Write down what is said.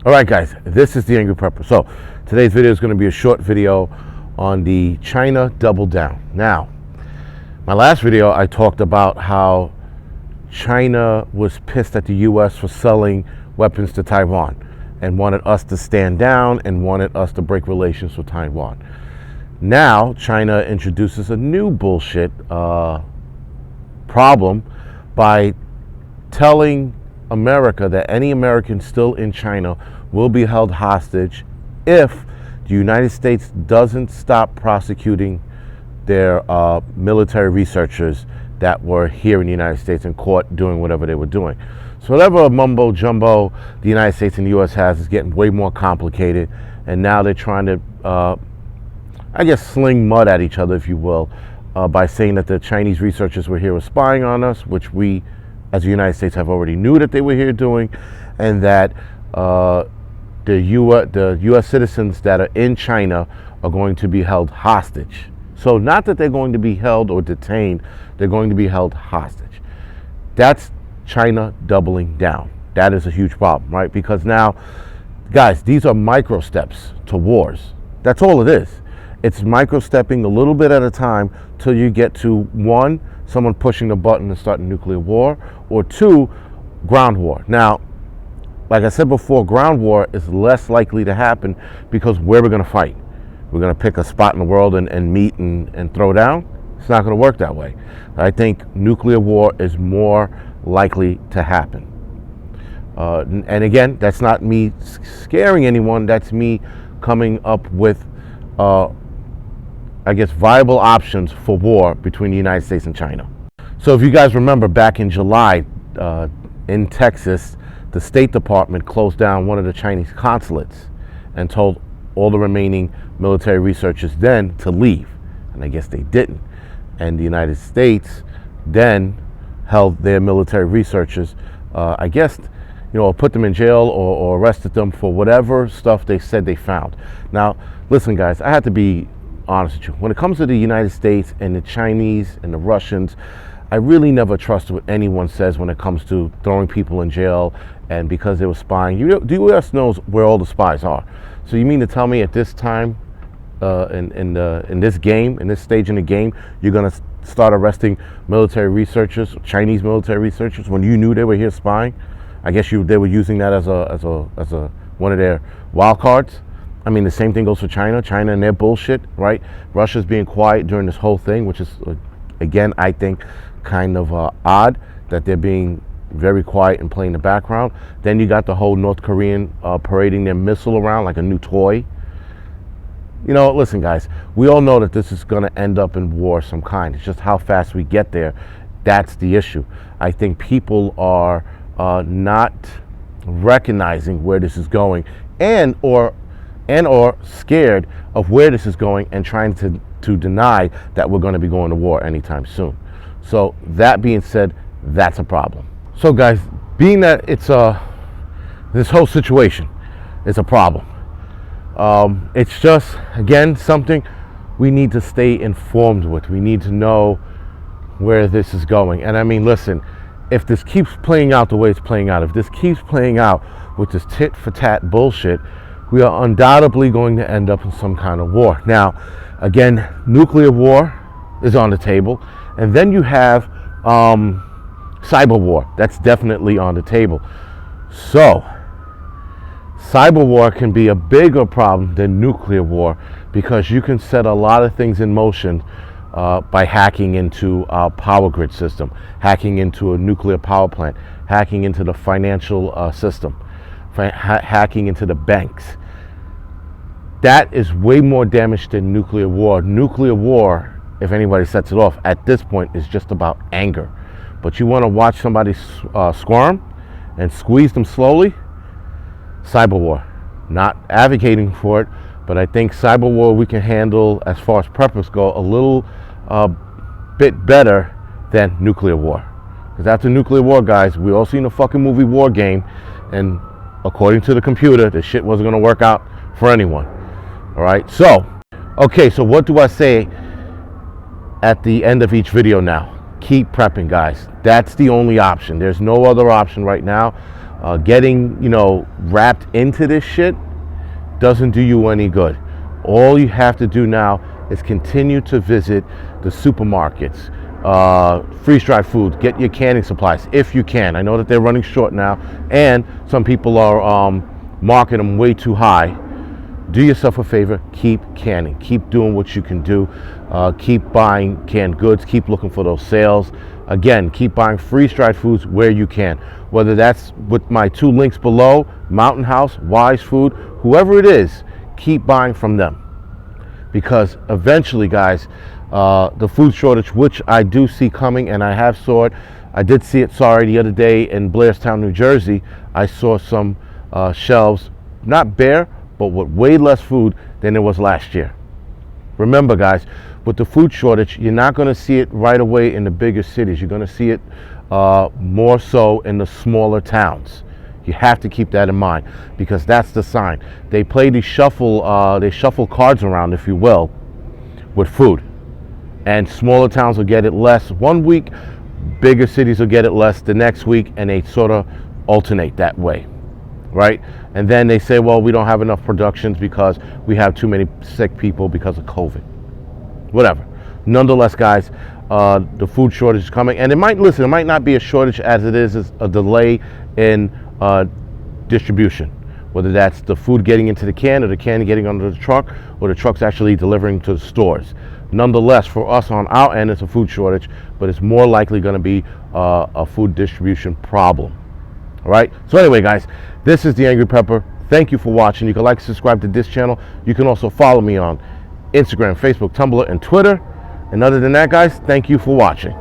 All right, guys, this is the Angryprepper. So today's video is going to be a short video on the China double down. Now, my last video, I talked about how China was pissed at the U.S. for selling weapons to Taiwan and wanted us to stand down and wanted us to break relations with Taiwan. Now, China introduces a new bullshit problem by telling America that any American still in China will be held hostage if the United States doesn't stop prosecuting their military researchers that were here in the United States and caught doing whatever they were doing. So whatever mumbo jumbo the United States and the U.S. has is getting way more complicated, and now they're trying to, I guess, sling mud at each other, if you will, by saying that the Chinese researchers were here spying on us, which we, as the United States, have already knew that they were here doing, and that the U.S. citizens that are in China are going to be held hostage. So not that they're going to be held or detained, they're going to be held hostage. That's China doubling down. That is a huge problem, right? Because now, guys, these are micro steps to wars. That's all it is. It's micro stepping a little bit at a time till you get to one, someone pushing the button and starting nuclear war, or two, ground war. Now, like I said before, ground war is less likely to happen because where we're going to fight. We're going to pick a spot in the world and meet and throw down. It's not going to work that way. I think nuclear war is more likely to happen. And again, that's not me scaring anyone. That's me coming up with, I guess, viable options for war between the United States and China. So if you guys remember back in July in Texas, the State Department closed down one of the Chinese consulates and told all the remaining military researchers then to leave. And I guess they didn't. And the United States then held their military researchers, I guess, put them in jail or arrested them for whatever stuff they said they found. Now, listen, guys, I have to be honest with you. When it comes to the United States and the Chinese and the Russians, I really never trust what anyone says when it comes to throwing people in jail and because they were spying. The U.S. knows where all the spies are. So you mean to tell me at this time, in this game, in this stage in the game, you're going to start arresting military researchers, Chinese military researchers, when you knew they were here spying? I guess they were using that as a one of their wild cards. I mean, the same thing goes for China and their bullshit, right? Russia's being quiet during this whole thing, which is, again, I think, kind of odd that they're being very quiet and playing the background. Then you got the whole North Korean parading their missile around like a new toy. Listen, guys, we all know that this is going to end up in war of some kind. It's just how fast we get there. That's the issue. I think people are not recognizing where this is going and or scared of where this is going and trying to deny that we're going to be going to war anytime soon. So that being said, that's a problem. So guys, being that it's this whole situation is a problem, it's just, again, something we need to stay informed with. We need to know where this is going. And I mean, listen, if this keeps playing out the way it's playing out, if this keeps playing out with this tit for tat bullshit, we are undoubtedly going to end up in some kind of war. Now, again, nuclear war is on the table. And then you have cyber war. That's definitely on the table. So, cyber war can be a bigger problem than nuclear war because you can set a lot of things in motion by hacking into our power grid system, hacking into a nuclear power plant, hacking into the financial system, hacking into the banks. That is way more damage than nuclear war. Nuclear war, if anybody sets it off, at this point is just about anger. But you want to watch somebody squirm and squeeze them slowly? Cyber war. Not advocating for it, but I think cyber war we can handle, as far as preppers go, a little bit better than nuclear war. Because after nuclear war, guys, we all seen the fucking movie War Game, and according to the computer, the shit wasn't going to work out for anyone. All right, so, okay, so what do I say at the end of each video now? Keep prepping, guys. That's the only option. There's no other option right now. Getting, wrapped into this shit doesn't do you any good. All you have to do now is continue to visit the supermarkets, freeze-dried food, get your canning supplies if you can. I know that they're running short now, and some people are marking them way too high. Do yourself a favor, keep canning, keep doing what you can do, keep buying canned goods, keep looking for those sales. Again, keep buying freeze-dried foods where you can, whether that's with my 2 links below, Mountain House, Wise Food, whoever it is, keep buying from them. Because eventually, guys, the food shortage, which I do see coming, and I have saw it, I did see it, the other day in Blairstown, New Jersey. I saw some shelves, not bare, but with way less food than there was last year. Remember, guys, with the food shortage, you're not going to see it right away in the bigger cities. You're going to see it more so in the smaller towns. You have to keep that in mind, because that's the sign. They play they shuffle cards around, if you will, with food. And smaller towns will get it less one week, bigger cities will get it less the next week, and they sort of alternate that way, right? And then they say, well, we don't have enough productions because we have too many sick people because of COVID. Whatever. Nonetheless, guys, the food shortage is coming, and it might not be a shortage as it is a delay in distribution, whether that's the food getting into the can or the can getting under the truck or the truck's actually delivering to the stores. Nonetheless, for us on our end, it's a food shortage, but it's more likely going to be a food distribution problem. All right. So anyway, guys, this is the Angryprepper. Thank you for watching. You can like and subscribe to this channel. You can also follow me on Instagram, Facebook, Tumblr, and Twitter. And other than that, guys, thank you for watching.